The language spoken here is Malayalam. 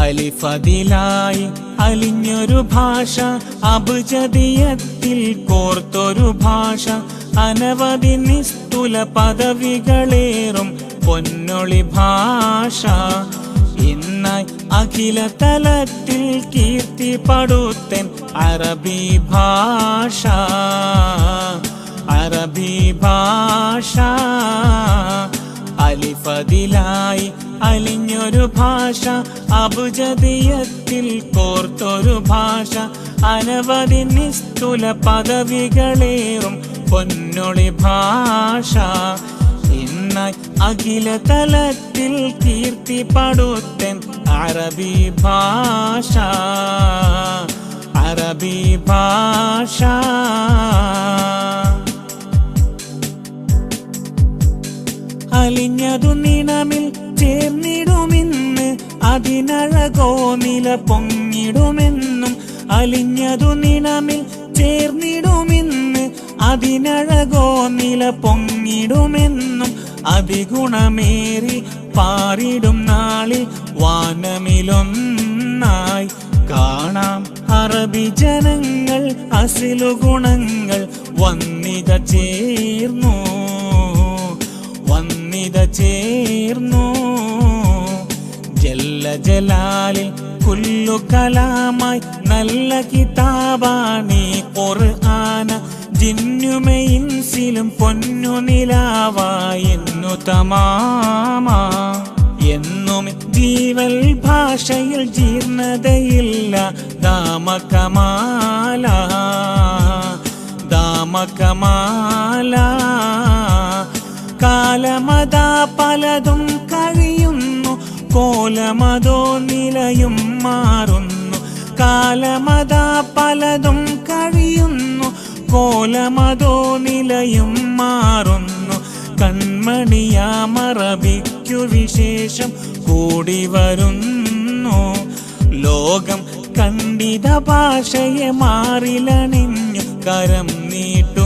അലിഫതിലായി അലിഞ്ഞൊരു ഭാഷ, അബ്ജദിയത്തിൽ കോർത്തൊരു ഭാഷ, അനവധി നിസ്തുല പദവികളേറും പൊന്നൊളി ഭാഷ. ഇന്നായി അഖില തലത്തിൽ കീർത്തി പടുത്തൻ അറബി ഭാഷ, അറബി ഭാഷ. അലിഫതിലായി അലിഞ്ഞൊരു ഭാഷ, അബ്ജദിയത്തിൽ കോർത്തൊരു ഭാഷ, അനവധി നിസ്തുല പദവികളേറും പൊന്നൊളി ഭാഷ. ഇന്നായി അഖില തലത്തിൽ കീർത്തി പടുത്തൻ അറബി ഭാഷ, അറബി ഭാഷ. അലിഞ്ഞതു നിണമിൽ ചേർന്നിടുമിന്ന്, അതിനഴകോ നില പൊങ്ങിടുമെന്നും. അലിഞ്ഞതു നിണമിൽ ചേർന്നിടുമിന്ന്, അതിനഴകോ നില പൊങ്ങിടുമെന്നും. അതിഗുണമേറി പാറിടും നാളിൽ വാനമിലൊന്നായി കാണാം അറബി ജനങ്ങൾ. അസിലു ഗുണങ്ങൾ വന്നിത ചേർന്നു, വന്നിത ചേർന്നു. ജല്ല ജലാലിൽ കുല്ലു കലാമായി നല്ല കിതാബാണീ ഖുർആന. ജിന്നുമയിൻസിലും പൊന്നു നിലാവായെന്നു തമാമ. എന്നും ജീവൽ ഭാഷയിൽ ജീർണതയില്ല, ദാമകമാല, ദാമകമാല. കാലമതാ പലതും കഴിയുന്നു, കോലമതോ നിലയും മാറുന്നു. കാലമതാ പലതും കഴിയുന്നു, കോലമതോ നിലയും മാറുന്നു. കൺമണിയാമറബിക്കു വിശേഷം കൂടി വരുന്നു. ലോകം കണ്ടിത ഭാഷയെ മാറിലണിഞ്ഞു കരം നീട്ടു.